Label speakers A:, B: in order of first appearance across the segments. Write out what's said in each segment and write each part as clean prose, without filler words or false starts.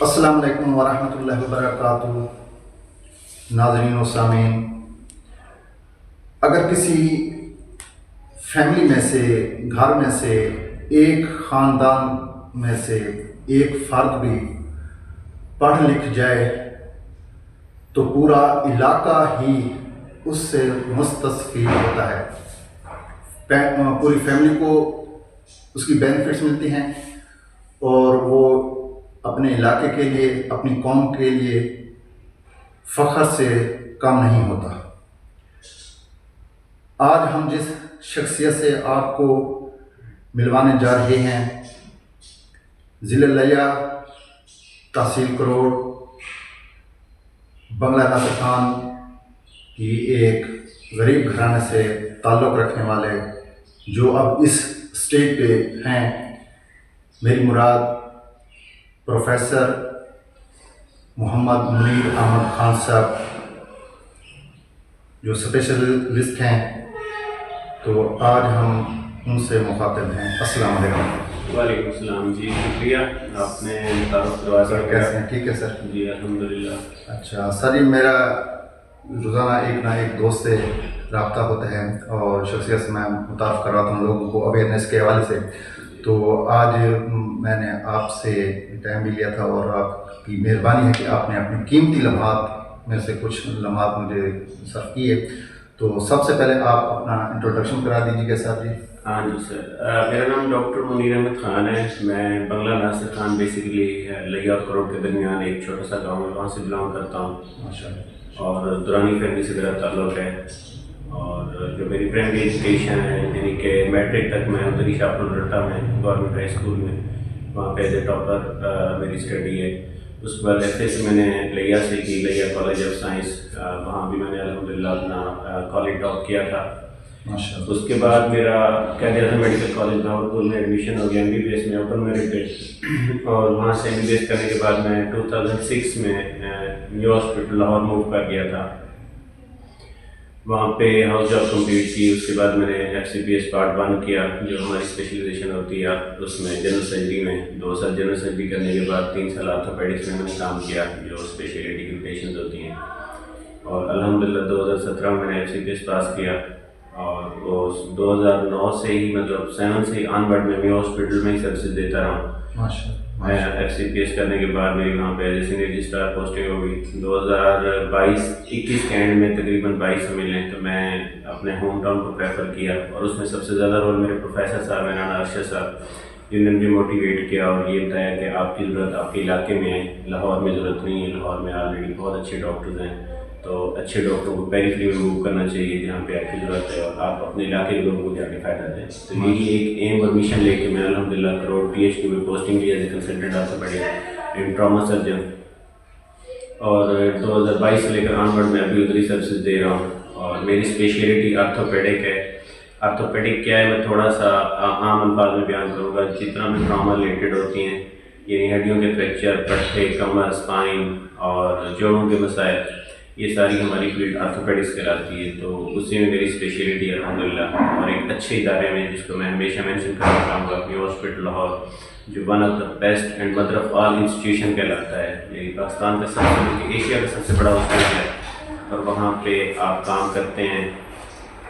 A: السلام علیکم ورحمۃ اللہ وبرکاتہ۔ ناظرین و سامعین، اگر کسی فیملی میں سے، گھر میں سے، ایک خاندان میں سے ایک فرد بھی پڑھ لکھ جائے تو پورا علاقہ ہی اس سے مستفید ہوتا ہے، پوری فیملی کو اس کی بینیفٹس ملتی ہیں اور وہ اپنے علاقے کے لیے، اپنی قوم کے لیے فخر سے کم نہیں ہوتا۔ آج ہم جس شخصیت سے آپ کو ملوانے جا رہے ہیں، ضلع لیا، تحصیل کروڑ، بنگلہ ناصر خان کی ایک غریب گھرانے سے تعلق رکھنے والے، جو اب اس اسٹیج پہ ہیں، میری مراد پروفیسر محمد منیر احمد خان صاحب، جو اسپیشلسٹ ہیں، تو آج ہم ان سے مخاطب ہیں۔ السلام علیکم۔
B: وعلیکم السلام جی، شکریہ آپ نے تعارف کروا
A: سر کیسے ہیں؟ ٹھیک ہے سر؟
B: جی الحمدللہ۔
A: اچھا سر، یہ میرا روزانہ ایک نہ ایک دوست سے رابطہ ہوتا ہے اور شخصیت سے میں متعارف کرواتا ہوں لوگوں کو اویئرنیس کے حوالے سے، تو آج میں نے آپ سے ٹائم بھی لیا تھا اور آپ کی مہربانی ہے کہ آپ نے اپنی قیمتی لمحات میں سے کچھ لمحات مجھے صرف کیے، تو سب سے پہلے آپ اپنا انٹروڈکشن کرا دیجیے گا سر جی۔
B: ہاں جی سر، میرا نام ڈاکٹر منیر احمد خان ہے۔ میں بنگلہ ناصر خان بیسیکلی لیا اور کروڑ کے درمیان ایک چھوٹا سا گاؤں ہے، وہاں سے بلانگ کرتا ہوں،
A: ماشاء اللہ،
B: اور دورانی فیملی سے میرا تعلق ہے۔ اور جو میری پرائمری ایجوکیشن ہے، یعنی کہ میٹرک تک میں ادھر ہی شاہپور رٹا میں گورنمنٹ ہائی اسکول میں، وہاں پہ ایز اے ٹاپر میری اسٹڈی ہے۔ اس کے بعد ایف ایس میں نے لیا سے کی، لیا کالج آف سائنس، وہاں بھی میں نے الحمدللہ اپنا کالج ٹاپ کیا تھا۔ اس کے بعد میرا قائد اعظم میڈیکل کالج بہاولپور میں ایڈمیشن ہو گیا ایم بی بی ایس میں، اوپن میرٹ پہ، اور وہاں سے ایم بی بی ایس کرنے کے بعد میں 2006 میں نیو ہاسپٹل لاہور موو کر گیا تھا، وہاں پہ ہاؤس جاب کمپلیٹ کی۔ اس کے بعد میں نے F P S C part 1 کیا، جو ہماری اسپیشلائزیشن ہوتی ہے اس میں جنرل سرجری میں 2 سال جنرل سرجری کرنے کے بعد 3 سال آرتھوپیڈکس میں نے کام کیا، جو اسپیشلٹی کی پیشنٹس ہوتی ہیں، اور الحمدللہ 2017 میں نے ایف سی پی ایس پاس کیا، اور وہ 2009 سے ہی مطلب 7 سے آن ورڈ میں میو ہاسپٹل میں ہی سروسز دیتا رہا۔ میں ایف سی پی ایس کرنے کے بعد میری وہاں پہ as a senior registrar posting ہو گئی 2022-21 کے اینڈ میں، تقریباً 22 سے ملیں تو میں اپنے ہوم ٹاؤن کو پریفر کیا، اور اس میں سب سے زیادہ رول میرے پروفیسر صاحب ہیں، نانا ارشد صاحب، جنہوں نے مجھے موٹیویٹ کیا اور یہ بتایا کہ آپ کی ضرورت آپ کے علاقے میں ہے، لاہور میں ضرورت نہیں ہے، لاہور میں آلریڈی بہت اچھے ڈاکٹرز ہیں، تو اچھے ڈاکٹروں کو پیریفری میں موو کرنا چاہیے جہاں پہ آپ کی ضرورت ہے، اور آپ اپنے علاقے کے لوگوں کو جا کے فائدہ دیں۔ تو یہی ایک ایم اور مشن لے کے میں الحمدللہ کروڑ پی ایچ ڈی میں پوسٹنگ لی as a consultant orthopaedic and trauma surgeon, اور 2022 سے لے کر آن ورڈ میں ابھی ادھر ہی سروسز دے رہا ہوں، اور میری اسپیشلٹی آرتھوپیڈک ہے۔ آرتھوپیڈک کیا ہے، میں تھوڑا سا عام الفاظ میں بیان کروں گا، جتنا بھی ٹراما ریلیٹڈ ہوتی ہیں، یعنی ہڈیوں کے فریکچر، پٹھے، کمر، اسپائن اور جوڑوں کے مسائل، یہ ساری ہماری فیلڈ آرتھوپیڈکس کراتی ہے، تو اسی میں میری اسپیشلٹی ہے الحمدللہ، اور ایک اچھے ادارے میں جس کو میں ہمیشہ مینشن کرنا چاہوں گا، نیو ہاسپٹل لاہور، جو one of the best and mother of all institution کہلاتا ہے، یعنی پاکستان کا سب سے بلکہ ایشیا کا سب سے بڑا ہاسپٹل ہے، اور وہاں پہ آپ کام کرتے ہیں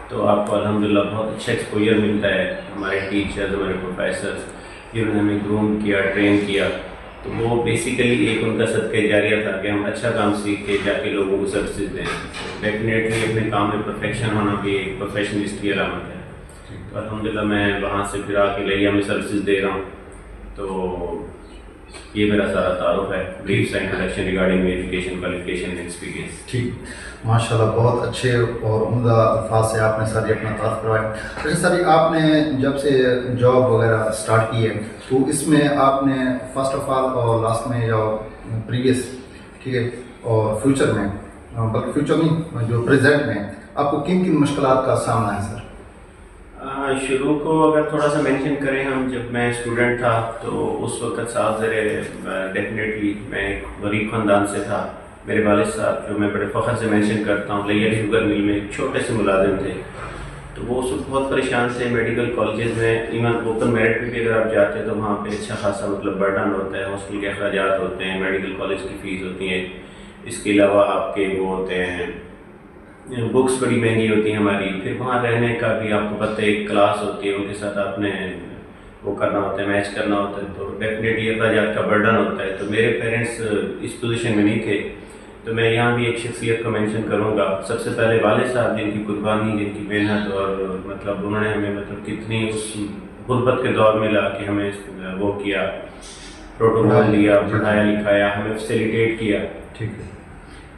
B: تو آپ کو الحمدللہ بہت اچھا ایکسپوجر ملتا ہے۔ ہمارے ٹیچرز، ہمارے پروفیسرز، جنہوں نے ہمیں گروم کیا، ٹرین کیا، تو وہ بیسیکلی ایک ان کا صدقہ جاریہ تھا کہ ہم اچھا کام سیکھ کے جا کے لوگوں کو سروسز دیں۔ ڈیفینیٹلی اپنے کام میں پرفیکشن ہونا بھی ایک پروفیشنلسٹ کی علامت ہے، تو الحمدللہ میں وہاں سے پھر آ کے لیا میں سروسز دے رہا ہوں، تو یہ میرا سارا تعارف ہے، brief introduction regarding education, qualification and experience.
A: ٹھیک، ماشاء اللہ، بہت اچھے اور عمدہ الفاظ سے آپ نے سر اپنا تعارف کروایا۔ اچھا سر، آپ نے جب سے جاب وغیرہ اسٹارٹ کی ہے تو اس میں آپ نے فرسٹ آف آل اور لاسٹ میں یا پریویس، ٹھیک ہے، اور فیوچر میں، بلکہ فیوچر نہیں جو پریزنٹ میں آپ کو کن کن مشکلات کا سامنا ہے سر؟
B: شروع کو اگر تھوڑا سا مینشن کریں ہم، جب میں اسٹوڈنٹ تھا تو اس وقت صاحب ڈیفینیٹلی میں ایک غریب خاندان سے تھا۔ میرے والد صاحب، جو میں بڑے فخر سے مینشن کرتا ہوں، لیا شوگر مل میں ایک چھوٹے سے ملازم تھے، تو وہ اس وقت بہت پریشان تھے. میڈیکل کالجز میں ایون اوپن میرٹ میں بھی اگر آپ جاتے ہیں تو وہاں پہ اچھا خاصا مطلب برڈن ہوتا ہے, ہاسپٹل کے اخراجات ہوتے ہیں, میڈیکل کالج کی فیس ہوتی ہیں, اس کے علاوہ آپ کے وہ ہوتے ہیں بکس بڑی مہنگی ہوتی ہیں ہماری, پھر وہاں رہنے کا بھی آپ کو پتہ ہے ایک کلاس ہوتی ہے, ان کے ساتھ آپ نے وہ کرنا ہوتا ہے, میچ کرنا ہوتا ہے, تو ڈیفینیٹلی اخراجات کا برڈن ہوتا ہے. تو میرے پیرنٹس اس پوزیشن میں نہیں تھے, تو میں یہاں بھی ایک شخصیت کو مینشن کروں گا. سب سے پہلے والد صاحب جن کی قربانی, جن کی محنت, اور مطلب انہوں نے ہمیں مطلب کتنی اس غربت کے دور میں لا کے ہمیں وہ کیا, پروٹوکول دیا, پڑھایا لکھایا, ہمیں فیسیلیٹیٹ کیا.
A: ٹھیک ہے.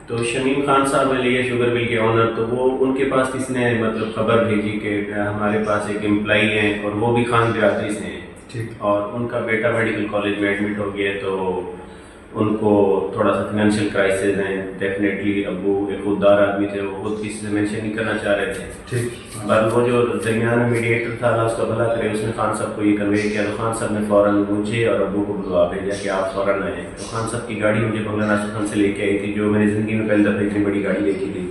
B: تو شمیم خان صاحب نے لیے شوگر مل کے آنر, تو وہ ان کے پاس کسی نے مطلب خبر بھیجی کہ ہمارے پاس ایک امپلائی ہیں اور وہ بھی خان برادری سے ہیں, اور ان کا بیٹا میڈیکل کالج میں ایڈمٹ ہو گیا, تو ان کو تھوڑا سا فائنینشیل کرائسس ہیں. ڈیفینیٹلی ابو ایک خوددار آدمی تھے, وہ خود کسی سے مینشن نہیں کرنا چاہ رہے تھے, پر وہ جو درمیان میں میڈیٹر تھا, اللہ اس کا بھلا کرے, اس نے خان صاحب کو یہ کنوے کیا. تو خان صاحب نے فوراً مجھے اور ابو کو بلوا بھیجا کہ آپ فوراً آئیں. تو خان صاحب کی گاڑی مجھے بنگلہ ناصر خان سے لے کے آئی تھی, جو میں نے زندگی میں پہلی دفعہ اتنی بڑی گاڑی دیکھی تھی.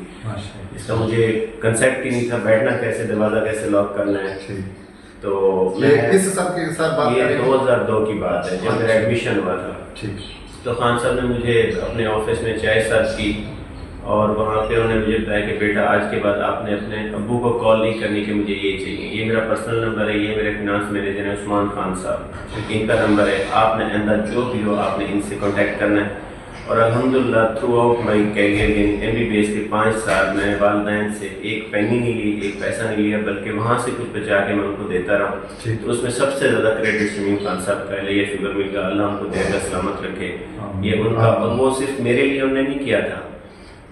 B: اس کا مجھے کنسیپٹ ہی نہیں تھا, بیٹھنا کیسے, دروازہ کیسے لاک کرنا ہے. تو میں
A: کس سال کے ساتھ بات
B: یہ 2002 کی بات ہے جب میرا ایڈمیشن ہوا تھا. تو خان صاحب نے مجھے اپنے آفس میں چائے سرو کی, اور وہاں پہ انہوں نے مجھے بتایا کہ بیٹا آج کے بعد آپ نے اپنے ابو کو کال نہیں کرنی کہ مجھے یہ چاہیے, یہ میرا پرسنل نمبر ہے, یہ میرے فنانس مینیجر ہیں عثمان خان صاحب, ان کا نمبر ہے, آپ نے آئندہ جو بھی ہو آپ نے ان سے کانٹیکٹ کرنا ہے. اور الحمدللہ throughout my career M B B S کے 5 سال میں والدین سے ایک پینی نہیں لی, ایک پیسہ نہیں لیا, بلکہ وہاں سے کچھ بچا کے میں ان کو دیتا رہا. تو اس میں سب سے زیادہ کریڈٹ شمیم خان صاحب کا ہے, یہ شوگر مل کا, اللہ ان کو دے گا سلامت رکھے. یہ ان کا, اور وہ صرف میرے لیے انہوں نے نہیں کیا تھا,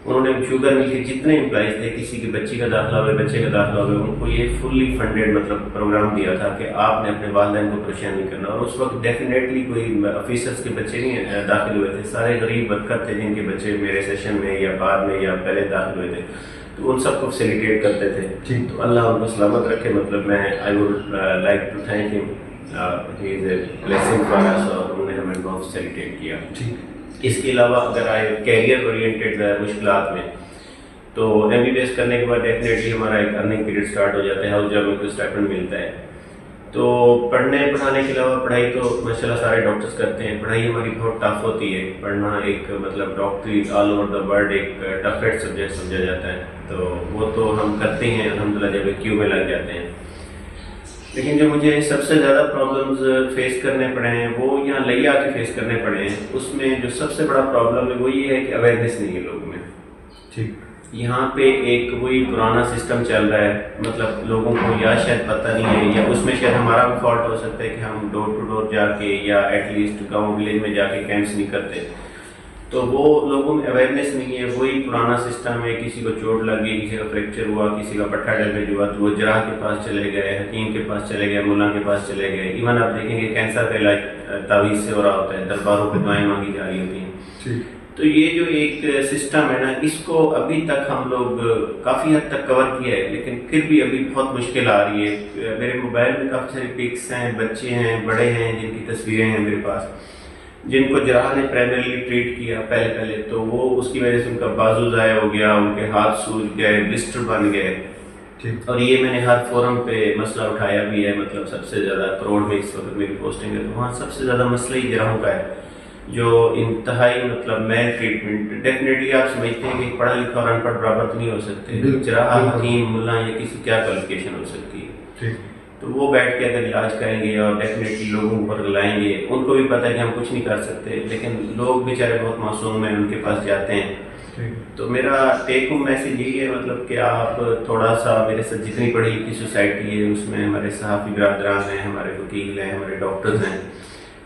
B: انہوں نے شوگر مل کے جتنے امپلائیز تھے, کسی کی بچی کا داخلہ ہوئے, بچے کا داخلہ ہوئے, ان کو یہ فلی فنڈیڈ مطلب پروگرام دیا تھا کہ آپ نے اپنے والدین کو پریشان نہیں کرنا. اور اس وقت ڈیفینیٹلی کوئی آفیسرس کے بچے نہیں داخل ہوئے تھے, سارے غریب ورکر تھے جن کے بچے میرے سیشن میں یا بعد میں یا پہلے داخل ہوئے تھے, تو ان سب کو فیسیلیٹیٹ کرتے تھے. تو اللہ ان کو سلامت رکھے. مطلب میں I would like to thank him, he is a blessing for اس, اور انہوں نے ہمیں بہت فیسیلیٹیٹ کیا. اس کے علاوہ اگر آئے کیریئر اورینٹیڈ مشکلات میں, تو ایم بی بی ایس کرنے کے بعد ڈیفینیٹلی ہمارا ایک ارننگ پیریڈ اسٹارٹ ہو جاتا ہے, ہاؤس جاب میں کوئی اسٹائپنڈ ملتا ہے. تو پڑھنے پڑھانے کے علاوہ پڑھائی تو ماشاء اللہ سارے ڈاکٹرس کرتے ہیں, پڑھائی ہماری بہت ٹف ہوتی ہے. پڑھنا ایک مطلب ڈاکٹری آل اوور دا ورلڈ ایک ٹفیسٹ سبجیکٹ سمجھا جاتا ہے, تو وہ تو ہم کرتے ہیں الحمدللہ جب کیو میں لگ جاتے ہیں. لیکن جو مجھے سب سے زیادہ پرابلمز فیس کرنے پڑے ہیں وہ یہاں لئی آ کے فیس کرنے پڑے ہیں. اس میں جو سب سے بڑا پرابلم ہے وہ یہ ہے کہ اویئرنیس نہیں ہے لوگوں میں. یہاں پہ ایک وہی پرانا سسٹم چل رہا ہے, مطلب لوگوں کو یا شاید پتہ نہیں ہے, یا اس میں شاید ہمارا بھی فالٹ ہو سکتا ہے کہ ہم ڈور ٹو ڈور جا کے یا ایٹ لیسٹ گاؤں ولیج میں جا کے کیمپس نہیں کرتے, تو وہ لوگوں میں اویئرنیس نہیں ہے. وہی پرانا سسٹم ہے, کسی کو چوٹ لگ گئی, کسی کا فریکچر ہوا, کسی کا پٹھا ڈیمیج ہوا, تو وہ جراح کے پاس چلے گئے, حکیم کے پاس چلے گئے, مولا کے پاس چلے گئے. ایون آپ دیکھیں گے کینسر کا علاج تعویذ سے ہو رہا ہوتا ہے, درباروں پہ دعائیں مانگی جا رہی ہوتی ہیں. تو یہ جو ایک سسٹم ہے نا, اس کو ابھی تک ہم لوگ کافی حد تک کور کیا ہے, لیکن پھر بھی ابھی بہت مشکل آ رہی ہے. میرے موبائل میں کافی ساری پکس ہیں, بچے ہیں, بڑے ہیں, جن کی تصویریں ہیں میرے پاس, جن کو جراح نے پرائمریلی ٹریٹ کیا پہلے, تو وہ اس کی وجہ سے ان کا بازو ضائع ہو گیا, ان کے ہاتھ سوج گئے, بلسٹر بن گئے. اور یہ میں نے ہر فورم پہ مسئلہ اٹھایا بھی ہے. مطلب سب سے زیادہ کروڑ میں اس وقت میری پوسٹنگ ہے, تو وہاں سب سے زیادہ مسئلہ ہی جراحوں کا ہے, جو انتہائی مطلب میل ٹریٹمنٹ. ڈیفینیٹلی آپ سمجھتے ہیں کہ پڑھا لکھا اور ان پڑھ برابر تو نہیں ہو سکتے, جراح, حکیم, ملا, یا کسی کیا کوالیفیکیشن ہو سکتی ہے. تو وہ بیٹھ کے اگر علاج کریں گے اور ڈیفینیٹلی لوگوں پر لائیں گے, ان کو بھی پتہ ہے کہ ہم کچھ نہیں کر سکتے, لیکن لوگ بیچارے بہت معصوم ہیں, ان کے پاس جاتے ہیں. تو میرا ٹیک ہوم میسیج یہی ہے, مطلب کہ آپ تھوڑا سا میرے ساتھ جتنی پڑھی لکھی سوسائٹی ہے, اس میں ہمارے صحافی برادران ہیں, ہمارے وکیل ہیں, ہمارے ڈاکٹرز ہیں,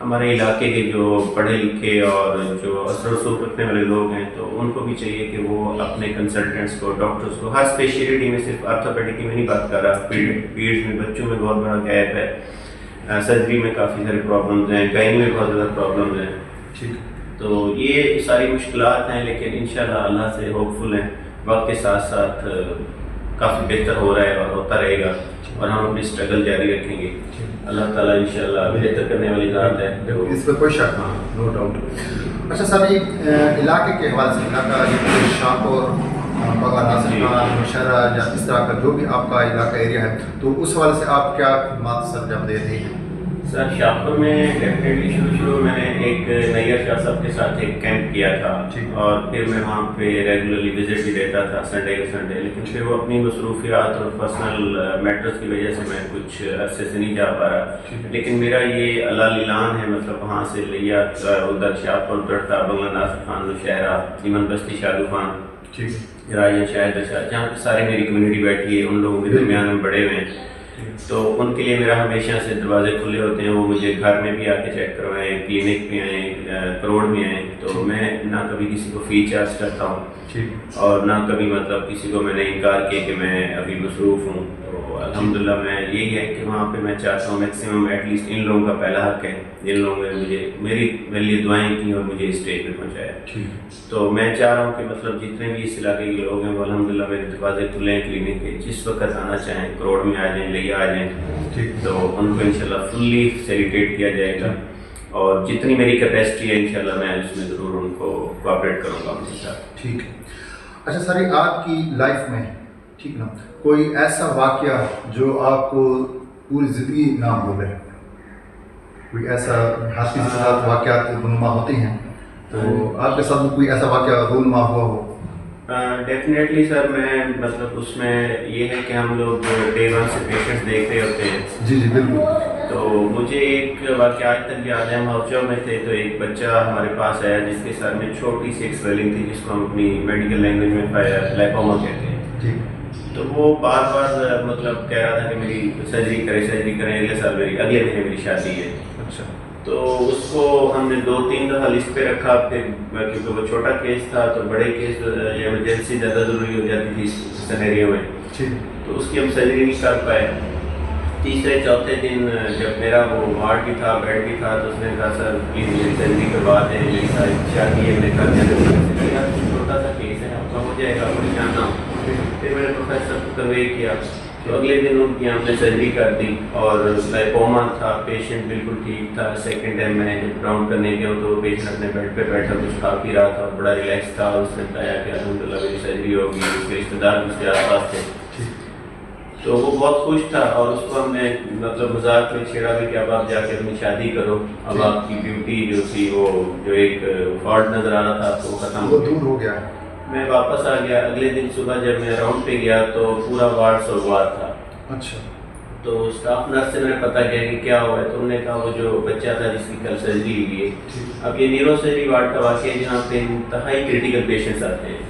B: ہمارے علاقے کے جو پڑھے لکھے اور جو اثر رسوخ رکھنے والے لوگ ہیں, تو ان کو بھی چاہیے کہ وہ اپنے کنسلٹنٹس کو, ڈاکٹرس کو, ہر اسپیشلٹی میں, صرف آرتھوپیڈک میں نہیں بات کر رہا, پیڈز میں بچوں میں بہت بڑا گیپ ہے, سرجری میں کافی سارے پرابلمز ہیں, گائنی میں بہت زیادہ پرابلمز ہیں. تو یہ ساری مشکلات ہیں, لیکن انشاءاللہ اللہ سے ہوپ فل ہیں, وقت کے ساتھ ساتھ کافی بہتر ہو رہا ہے اور ہوتا رہے گا, اور ہم اپنی اسٹرگل جاری رکھیں گے. اللہ تعالیٰ انشاءاللہ بہتر کرنے والی ذات ہے,
A: اس پہ کوئی شک نہیں, نو ڈاؤٹ. اچھا صاحب, یہ علاقے کے حوالے سے علاقہ شاپ اور بغل ناصر
B: جی.
A: خان مشہرہ یا اس طرح کا جو بھی آپ کا علاقہ ایریا ہے، تو اس حوالے سے آپ کیا خدمات سر جب دے رہے ہیں؟
B: سر شاہپور میں ڈیفینیٹلی شروع میں نے ایک نیّر شاہ صاحب کے ساتھ ایک کیمپ کیا تھا،
A: ٹھیک.
B: اور پھر میں وہاں پہ ریگولرلی وزٹ بھی دیتا تھا سنڈے کے سنڈے، لیکن پھر وہ اپنی مصروفیات اور پرسنل میٹرز کی وجہ سے میں کچھ عرصے سے نہیں جا پا رہا. لیکن میرا یہ اللہ لیلان ہے، مطلب وہاں سے لیا ادھر شاہپور درتا بنگلہ ناصر خان نوشہرہ ایمن بستی شادو خان
A: ٹھیک
B: راجن شاہد دشا، جہاں پہ ساری میری کمیونٹی بیٹھی ہے، ان لوگوں کے درمیان میں بڑے ہوئے ہیں، تو ان کے لیے میرا ہمیشہ سے دروازے کھلے ہوتے ہیں. وہ مجھے گھر میں بھی آ کے چیک کروائیں، کلینک پہ آئیں، کروڑ میں آئیں، تو میں نہ کبھی کسی کو فی چارج کرتا ہوں اور نہ کبھی مطلب کسی کو میں نے انکار کیا کہ میں ابھی مصروف ہوں. تو الحمدللہ میں یہی ہے کہ وہاں پہ میں چاہتا ہوں میکسیمم ایٹ لیسٹ ان لوگوں کا پہلا حق ہے جن لوگوں نے مجھے میرے لیے دعائیں کی اور مجھے اسٹیج پہ پہنچایا. تو میں چاہ رہا ہوں کہ مطلب جتنے بھی اس علاقے کے لوگ ہیں وہ الحمدللہ میرے دروازے کھلے ہیں کلینک کے، جس وقت آنا چاہیں کروڑ میں آ جائیں، لیا آ جائیں، تو ان کو انشاءاللہ فلی سیلیبریٹ کیا جائے گا، اور جتنی میری کیپیسٹی ہے انشاءاللہ میں اس میں ضرور ان کو کوآپریٹ کروں گا ان کے ساتھ.
A: ٹھیک ہے. اچھا سر، آپ کی لائف میں ٹھیک نا کوئی ایسا واقعہ جو آپ کو پوری زندگی نہ بھولے، کوئی ایسا ہاتھی کے ساتھ واقعات رونما ہوتے ہیں، تو آپ کے ساتھ کوئی ایسا واقعہ رونما ہوا ہو؟
B: ڈیفینیٹلی سر، میں مطلب اس میں یہ ہے کہ ہم لوگ ڈے ون سے پیشنٹس دیکھ رہے ہوتے ہیں.
A: جی بالکل.
B: تو مجھے ایک واقعہ آج تک یاد ہے. ہم ہاؤچو میں تھے تو ایک بچہ ہمارے پاس آیا جس کے سر میں چھوٹی سی ایک سویلنگ تھی، جس کو ہم اپنی میڈیکل لینگویج میں لائپوما کہتے ہیں. تو وہ بار بار مطلب کہہ رہا تھا کہ میری سرجری کریں، اگلے سال اگلے مہینے میری شادی ہے.
A: اچھا. تو
B: اس کو ہم نے 2-3 دفعہ لسٹ پہ رکھا، پھر کیونکہ وہ چھوٹا کیس تھا تو بڑے کیس ایمرجنسی زیادہ ضروری ہو جاتی تھی اس سینیریو میں، تو اس کی ہم سرجری نہیں کر پائے. تیسرے چوتھے دن جب میرا وہ وارڈ بھی تھا، بیڈ بھی تھا، تو اس نے کہا سر پلیز میری سرجری کروا دیں، میری ساری شادی ہے، میرے گھر میں چھوٹا سا کیس ہے، آپ کا ہو جائے گا، پریشان نہ ہو. پھر میں نے پروفیسر کو کنوے کیا، تو اگلے دن ان کی ہم نے سرجری کر دی، اور لائپوما تھا، پیشنٹ بالکل ٹھیک تھا. سیکنڈ ٹائم میں جب راؤنڈ کرنے گیا تو پیشنٹ اپنے بیڈ پہ بیٹھا کچھ کھا پی رہا تھا اور بڑا ریلیکس تھا، اور اس نے بتایا کہ الحمدللہ میری سرجری ہوگی. اس کے رشتے دار اس کے آس پاس تھے، تو وہ بہت خوش تھا، اور اس کو ہم نے مطلب مذاق میں چھیڑا بھی کہ اب آپ جا کے اپنی شادی کرو، اب آپ کی بیوٹی جو تھی وہ جو ایک فالٹ نظر آ رہا تھا تو وہ ختم
A: دور ہو گیا.
B: میں واپس آ گیا. اگلے دن صبح جب میں راؤنڈ پہ گیا تو پورا وارڈ سوگوار تھا.
A: اچھا.
B: تو اسٹاف نرس سے میں نے پتہ کیا کہ کیا ہوا ہے، تو انہوں نے کہا وہ جو بچہ تھا جس کی کل سرجری ہوئی ہے. اب یہ نیورو سرجری وارڈ کا واقعہ ہے جہاں پہ انتہائی کریٹیکل پیشنٹس آتے ہیں،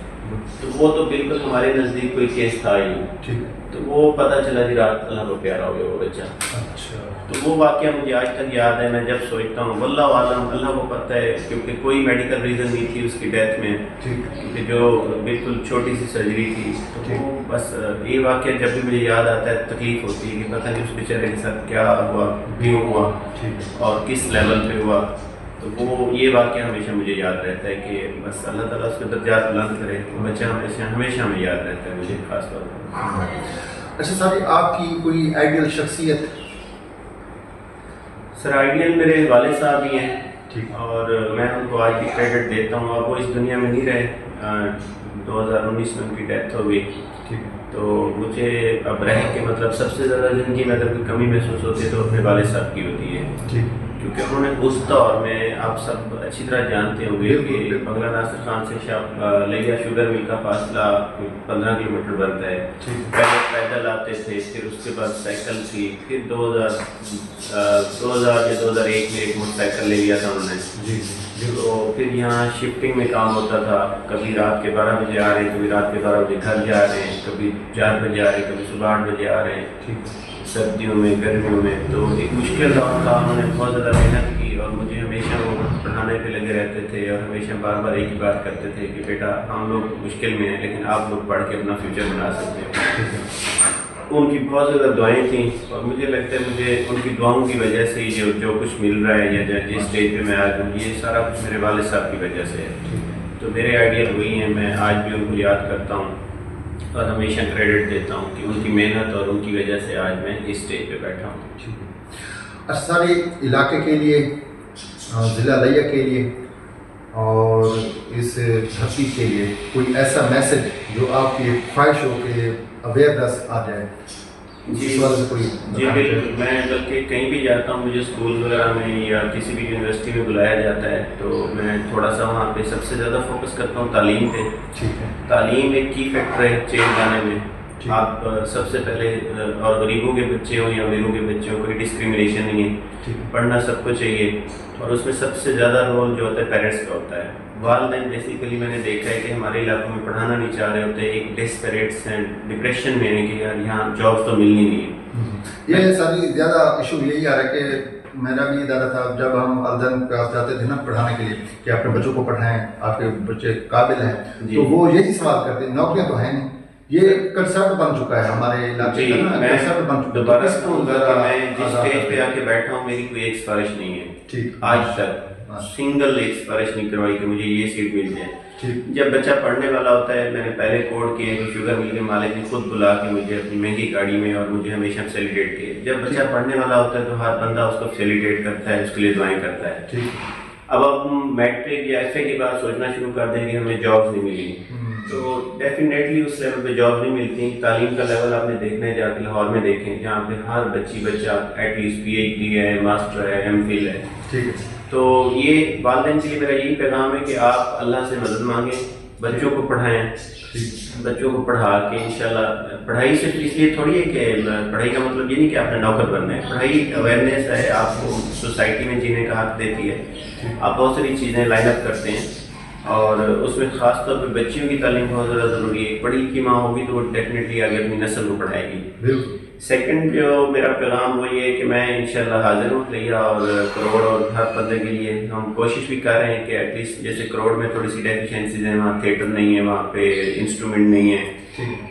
B: تو وہ تو بالکل ہمارے نزدیک کوئی کیس تھا ہی نہیں. تو وہ پتہ چلا کہ رات اللہ کو پیارا ہو گیا وہ بچہ.
A: اچھا.
B: تو وہ واقعہ مجھے آج تک یاد ہے. میں جب سوچتا ہوں واللہ عالم، اللہ کو پتہ ہے، کیونکہ کوئی میڈیکل ریزن نہیں تھی اس کی ڈیتھ میں، کیونکہ جو بالکل چھوٹی سی سرجری تھی. تو بس یہ واقعہ جب بھی مجھے یاد آتا ہے تکلیف ہوتی ہے کہ پتہ نہیں اس بیچارے کے ساتھ کیا ہوا، کیوں ہوا اور کس لیول پہ ہوا. تو وہ یہ واقعہ ہمیشہ مجھے یاد رہتا ہے کہ بس اللہ تعالیٰ اس کے درجات بلند کرے. بچہ ہمیشہ ہمیں یاد رہتا ہے مجھے خاص طور پر.
A: اچھا سر، آپ کی کوئی آئیڈیل شخصیت؟
B: سر آئیڈیل میرے والد صاحب ہی ہیں، اور میں ان کو آج بھی کریڈٹ دیتا ہوں. اور وہ اس دنیا میں نہیں رہے، 2019 میں ان کی ڈیتھ ہو گئی. تو مجھے اب رہ کے مطلب سب سے زیادہ زندگی میں اگر کوئی کمی محسوس ہوتی ہے تو اپنے والد صاحب کی ہوتی ہے، کیونکہ انہوں نے اس دور میں آپ سب اچھی طرح جانتے ہوں گے کہ بنگلہ ناصر خان سے لیا شوگر مل کا فاصلہ 15 کلومیٹر بنتا ہے. پہلے پیدل آتے تھے، پھر اس کے بعد سائیکل تھی، پھر 2000 یا 2001 میں ایک موٹر سائیکل لے لیا تھا انہوں نے. تو پھر یہاں شفٹنگ میں کام ہوتا تھا، کبھی رات کے 12 بجے آ رہے ہیں، کبھی رات کے 12 بجے گھر جا رہے ہیں، کبھی 4 بجے آ رہے ہیں، کبھی صبح 8 بجے آ رہے ہیں، سردیوں میں گرمیوں میں. تو ایک مشکل دور تھا. انہوں نے بہت زیادہ محنت کی، اور مجھے ہمیشہ وہ پڑھانے پہ لگے رہتے تھے، اور ہمیشہ بار بار ایک ہی بات کرتے تھے کہ بیٹا ہم لوگ مشکل میں ہیں لیکن آپ لوگ پڑھ کے اپنا فیوچر بنا سکتے ہیں. ان کی بہت زیادہ دعائیں تھیں، اور مجھے لگتا ہے مجھے ان کی دعاؤں کی وجہ سے ہی جو کچھ مل رہا ہے یا جس اسٹیج پہ میں آج ہوں، یہ سارا کچھ میرے والد صاحب کی وجہ سے ہے. تو میرے آئیڈیل وہی ہیں. میں آج بھی ان کو یاد کرتا ہوں اور ہمیشہ کریڈٹ دیتا ہوں کہ ان کی محنت اور ان کی وجہ سے آج میں اس اسٹیج پہ بیٹھا ہوں.
A: اچھا سر، علاقے کے لیے، ضلع لیا کے لیے اور اور اس دھرتی کے لیے کوئی ایسا میسج جو آپ کی خواہش ہو کہ اویئرنیس آ جائے؟
B: جی بالکل، میں بلکہ کہیں بھی جاتا ہوں، مجھے اسکول وغیرہ میں یا کسی بھی یونیورسٹی میں بلایا جاتا ہے تو میں تھوڑا سا وہاں پہ سب سے زیادہ فوکس کرتا ہوں تعلیم پہ.
A: ٹھیک ہے.
B: تعلیم ایک کی فیکٹر ہے چینج لانے میں. آپ سب سے پہلے اور غریبوں کے بچے ہوں یا امیروں کے بچے ہوں کوئی ڈسکریمنیشن نہیں ہے، پڑھنا سب کو چاہیے. اور اس میں سب سے زیادہ رول جو ہوتا ہے پیرنٹس کا ہوتا ہے. والدین بیسیکلی میں نے دیکھا ہے کہ ہمارے علاقوں میں پڑھانا نہیں چاہ رہے ہوتے، ایک ڈسپریٹس ہیں، ڈپریشن میں ہیں کہ یار یہاں جابس تو ملنی نہیں ہے.
A: یہ ساری زیادہ ایشو یہی آ رہا ہے کہ میرا بھی ادارہ تھا جب ہم والدین کے پاس جاتے تھے نا پڑھانے کے لیے کہ اپنے بچوں کو پڑھائیں، آپ کے بچے قابل ہیں، تو وہ یہی سوال کرتے ہیں نوکریاں تو ہیں نہیں. یہ کنسپٹ بن چکا ہے ہمارے علاقے کا نا، کنسپٹ بن چکا ہے.
B: دوبارہ میں جس اسٹیج پہ آ کے بیٹھا ہوں میری کوئی ایک سفارش نہیں ہے.
A: ٹھیک.
B: آج تک سنگل ایک سفارش نہیں کروائی کہ مجھے یہ سیٹ مل جائے. جب بچہ پڑھنے والا ہوتا ہے، میں نے پہلے کوڈ کیا کہ شوگر مل کے مالک نے خود بلا کے مجھے اپنی مہنگی گاڑی میں اور مجھے ہمیشہ فیسیلیٹیٹ کیا. جب بچہ پڑھنے والا ہوتا ہے تو ہر بندہ اس کو فیسیلیٹیٹ کرتا ہے، اس کے لیے دعائیں کرتا ہے. اب ہم میٹرک یا ایف اے کے بعد سوچنا شروع کر دیں کہ ہمیں جابس نہیں ملی تو ڈیفینیٹلی اس لیول پہ جاب نہیں ملتی. تعلیم کا لیول آپ نے دیکھنا ہے، جا کے لاہور میں دیکھیں جہاں پہ ہر بچہ at least P H D ہے، ماسٹر ہے، ایم فل ہے.
A: ٹھیک ہے.
B: تو یہ والدین کے لیے میرا یہی پیغام ہے کہ آپ اللہ سے مدد مانگیں، بچوں کو پڑھائیں، بچوں کو پڑھا کے انشاءاللہ. پڑھائی صرف اس لیے تھوڑی ہے کہ پڑھائی کا مطلب یہ نہیں کہ آپ نے نوکر بننا ہے. پڑھائی اویئرنیس ہے، آپ کو سوسائٹی میں جینے کا حق دیتی ہے. آپ بہت ساری چیزیں لائن اپ کرتے ہیں اور اس میں خاص طور پہ بچیوں کی تعلیم بہت زیادہ ضروری ہے. پڑھی لکھی ماں ہوگی تو وہ ڈیفینیٹلی آگے اپنی نسل کو پڑھائے گی. سیکنڈ جو میرا پیغام وہ یہ ہے کہ میں انشاءاللہ حاضر ہوں لیا اور کروڑ اور ہر بندے کے لیے ہم کوشش بھی کر رہے ہیں کہ ایٹ لیسٹ جیسے کروڑ میں تھوڑی سی ڈیفیشنسیز ہیں، وہاں تھیٹر نہیں ہے، وہاں پہ انسٹرومنٹ نہیں ہے.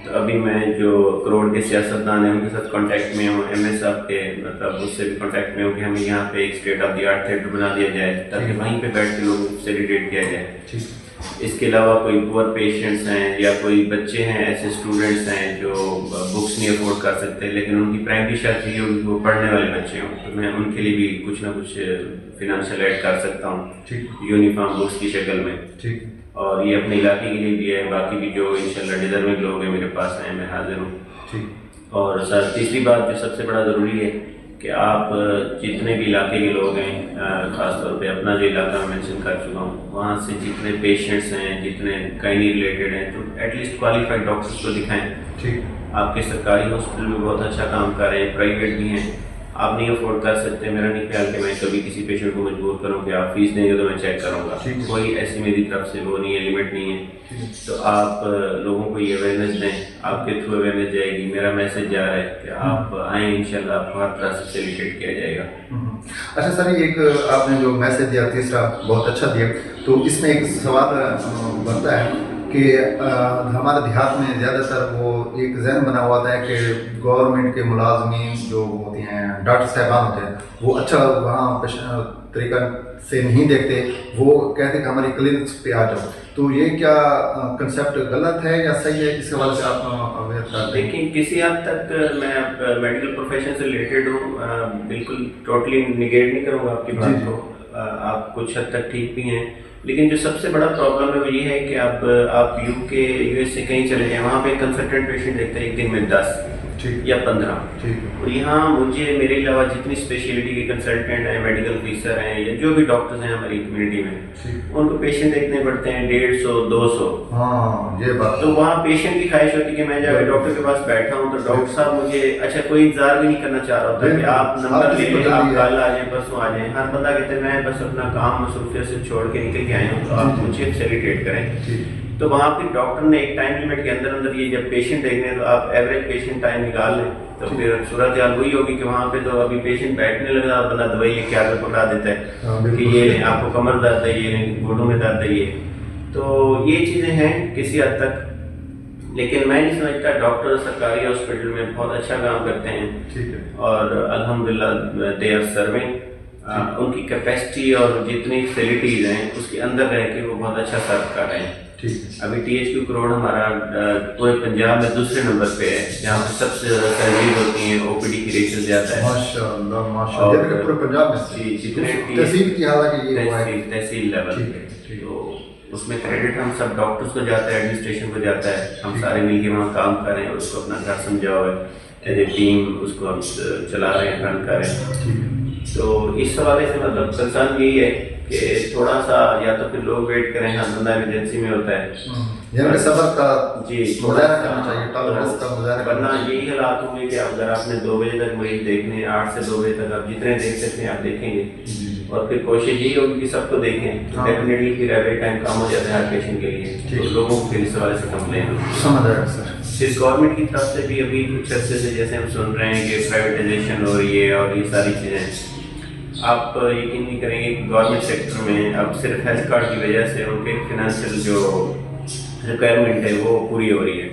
B: تو ابھی میں جو کروڑ کے سیاستدان ہیں ان کے ساتھ کانٹیکٹ میں ہوں، ایم ایس صاحب کے مطلب اس سے بھی کانٹیکٹ میں ہوں کہ ہمیں یہاں پہ ایک state of the art theatre بنا دیا جائے تاکہ وہیں پہ بیٹھ کے لوگوں کو سیلیبریٹ کیا جائے. اس کے علاوہ کوئی پور پیشنٹس ہیں یا کوئی بچے ہیں، ایسے اسٹوڈنٹس ہیں جو بکس نہیں افورڈ کر سکتے لیکن ان کی پرائمری شرط یہ ہوگی کہ وہ پڑھنے والے بچے ہوں، تو میں ان کے لیے بھی کچھ نہ کچھ فنانشیل ایڈ کر سکتا ہوں یونیفارم بکس کی شکل میں. اور یہ اپنے علاقے کے لیے بھی ہے. باقی بھی جو انشاءاللہ ڈیزرونگ لوگ ہیں میرے پاس ہیں، میں حاضر ہوں. اور سر تیسری بات جو سب سے بڑا ضروری ہے کہ آپ جتنے بھی علاقے کے لوگ ہیں، خاص طور پہ اپنا جو علاقہ میں مینشن کر چکا ہوں، وہاں سے جتنے پیشنٹس ہیں، جتنے گائنی ریلیٹڈ ہیں، تو ایٹ لیسٹ کوالیفائڈ ڈاکٹرس کو دکھائیں. آپ کے سرکاری ہاسپٹل میں بہت اچھا کام کر رہے ہیں، پرائیویٹ بھی ہیں. آپ نہیں افورڈ کر سکتے، میرا نہیں خیال کہ میں کبھی کسی پیشنٹ کو مجبور کروں کہ آپ فیس دیں گے تو میں چیک کروں گا. کوئی ایسی میری طرف سے وہ نہیں ہے، لمٹ نہیں ہے. تو آپ لوگوں کو یہ اویئرنیس دیں، آپ کے تھرو اویئرنیس جائے گی. میرا میسج جا رہا ہے کہ آپ آئیں، انشاءاللہ آپ کو ہر طرح سے فیسیلیٹیٹ کیا جائے گا.
A: اچھا سر، ایک آپ نے جو میسج دیا تیسرا بہت اچھا دیا، تو اس میں ایک سوال بنتا ہے کہ ہمارے دیہات میں زیادہ تر وہ ایک ذہن بنا ہوا ہے کہ گورنمنٹ کے ملازمین جو ہوتے ہیں، ڈاکٹر صاحبان ہوتے ہیں، وہ اچھا وہاں طریقہ سے نہیں دیکھتے، وہ کہتے ہیں کہ ہماری کلینکس پہ آ جاؤ. تو یہ کیا کنسیپٹ غلط ہے یا صحیح ہے؟ اس حوالے سے آپ اویئر کر دیں.
B: دیکھیں کسی حد تک میں میڈیکل پروفیشن سے ریلیٹڈ ہوں، بالکل ٹوٹلی نگیٹ نہیں کروں گا آپ کی بات کو. آپ کچھ حد تک ٹھیک بھی ہیں، لیکن جو سب سے بڑا پرابلم ہے وہ یہ ہے کہ اب آپ یو کے یو ایس سے کہیں چلے جائیں، وہاں پہ کنسلٹنٹ پیشنٹ دیکھتے ہیں ایک دن میں 10 یا 15. اور یہاں مجھے میرے علاوہ جتنی اسپیشلٹی کے کنسلٹنٹ ہیں، میڈیکل آفیسر ہیں یا جو بھی ڈاکٹرز ہیں ہماری کمیونٹی میں، ان کو پیشنٹ دیکھنے پڑتے ہیں 150 200.
A: یہ بات
B: تو وہاں پیشنٹ کی خواہش ہوتی ہے کہ میں جا کے ڈاکٹر کے پاس بیٹھا ہوں تو ڈاکٹر صاحب مجھے اچھا کوئی انتظار بھی نہیں کرنا چاہ رہا ہوتا کہ آپ نمبر لے لیں، آپ کل آ جائیں، پرسوں آ جائیں. ہر بندہ کہتے ہیں میں بس اپنا کام مصروفیت سے چھوڑ کے نکل کے آئے ہوں تو آپ مجھے فیسیلیٹیٹ کریں. تو وہاں پہ ڈاکٹر نے ایک ٹائم لمٹ کے اندر یہ جب پیشنٹ دیکھنے ہیں تو آپ ایوریج پیشنٹ ٹائم نکال لیں. تو پھر صورت حال وہی ہوگی کہ وہاں پہ تو ابھی پیشنٹ بیٹھنے لگا، بندہ دوائی کیا پکڑا دیتا ہے کہ یہ لیں، آپ کو کمر درد ہے، یہ لیں، گھٹنوں میں درد ہے. یہ تو یہ چیزیں ہیں کسی حد تک، لیکن میں نہیں سمجھتا. ڈاکٹر سرکاری ہاسپٹل میں بہت اچھا کام کرتے ہیں اور الحمدللہ دے آر سرونگ. ان کی کیپیسٹی اور جتنی فیسلٹیز ہیں اس کے اندر رہ کے وہ بہت اچھا سرو کر رہے ہیں. ابھی ٹی ایچ کیو کروڑ ہمارا پورے پنجاب میں دوسرے نمبر پہ ہے، جہاں پہ سب سے زیادہ سروس ہوتی ہیں، او پی ڈی کی ریشو زیادہ ہے.
A: ماشاءاللہ ماشاءاللہ. پورے پنجاب میں
B: جتنے
A: تحصیل کی حالانکہ یہ
B: تحصیل لیول پہ. تو اس میں کریڈٹ ہم سب ڈاکٹرس کو جاتا ہے, ایڈمنسٹریشن کو جاتا ہے, ہم سارے مل کے وہاں کام کر رہے ہیں, اس کو اپنا گھر سمجھا ہوا ہے, ایز اے ٹیم اس کو ہم چلا رہے ہیں, رن کر رہے ہیں. تو اس حوالے سے مطلب کنسرن یہی ہے کہ تھوڑا سا یا تو پھر لوگ ویٹ کریں, ہر بندہ ایمرجنسی میں ہوتا ہے,
A: یعنی صبر کا
B: جی
A: مظاہرہ کرنا چاہیے, ٹالرنس کا مظاہرہ کرنا
B: ورنہ
A: چاہیے.
B: یہی حالات ہوں گے کہ اگر آپ نے 2 بجے تک مریض دیکھنے ہیں, 8 سے 2 بجے تک آپ جتنے دیکھ سکتے ہیں آپ دیکھیں گے, اور پھر کوشش یہی ہوگی کہ سب کو دیکھیں. ڈیفینیٹلی پھر ایوری ٹائم کم ہو جاتا ہے ہر پیشنٹ کے لیے, تو لوگوں کو پھر اس حوالے سے کمپلین ہوتی ہے.
A: سمجھ آیا سر.
B: پھر گورنمنٹ کی طرف سے بھی ابھی کچھ عرصے سے جیسے ہم سن رہے ہیں کہ پرائیویٹائزیشن ہو رہی ہے اور یہ ساری چیزیں, آپ یقین نہیں کریں گے کہ گورنمنٹ سیکٹر میں اب صرف ہیلتھ کارڈ کی وجہ سے ان کے فنانشیل جو ریکوائرمنٹ ہے وہ پوری ہو رہی ہے.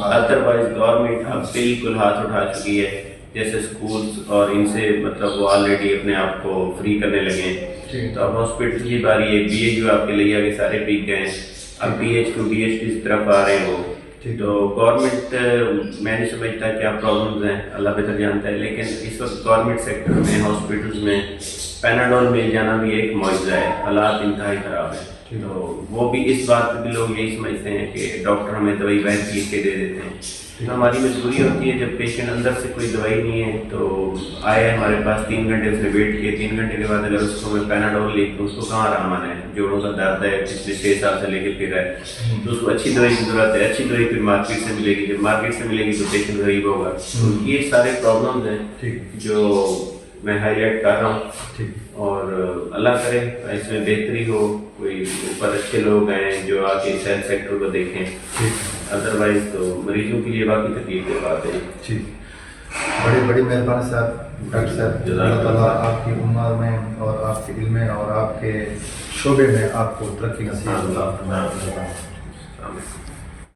B: ادروائز گورنمنٹ اب بالکل ہاتھ اٹھا چکی ہے, جیسے اسکولس اور ان سے مطلب وہ آلریڈی اپنے آپ کو فری کرنے لگے ہیں. تو اب ہاسپٹل کی باری ہے, بی ایچ یو آپ کے لے آگے سارے پیک گئے ہیں, اب B H to D H کی طرف آ رہے ہیں وہ. تو گورنمنٹ میں نہیں سمجھتا کیا پرابلمز ہیں, اللہ بہتر جانتا ہے, لیکن اس وقت گورنمنٹ سیکٹر میں ہاسپٹلس میں پیناڈول مل جانا بھی ایک معجزہ ہے, حالات انتہائی خراب ہیں. تو وہ بھی اس بات پہ بھی لوگ یہی سمجھتے ہیں کہ ڈاکٹر ہمیں دوائی باہر لکھ کے دے دیتے ہیں. تو ہماری مجبوری ہوتی ہے جب پیشنٹ اندر سے کوئی دوائی نہیں ہے تو آیا ہمارے پاس 3 گھنٹے اس نے ویٹ کیے, 3 گھنٹے کے بعد اگر اس کو میں پیناڈول لکھ تو اس کو کہاں آرام آنا ہے, جوڑوں کا درد ہے پچھلے 6 سال سے لے کے پھر ہے, تو اس کو اچھی دوائی کی ضرورت ہے. اچھی دوائی پھر مارکیٹ سے ملے گی, جب مارکیٹ سے ملے گی تو پیشنٹ غریب ہوگا. یہ سارے پرابلمز ہیں جو میں ہائی لائٹ کر رہا ہوں, اور اللہ کرے اس میں بہتری ہو, کوئی اوپر اچھے لوگ ہیں جو آ کے اس ہیلتھ سیکٹر کو دیکھیں, ادروائز تو مریضوں کے لیے باقی تکلیف کی بات ہے.
A: ٹھیک, بڑی مہربانی صاحب ڈاکٹر صاحب. اللہ تعالیٰ آپ کی عمر میں اور آپ کے علم میں اور آپ کے شعبے میں آپ کو ترقی نصیب.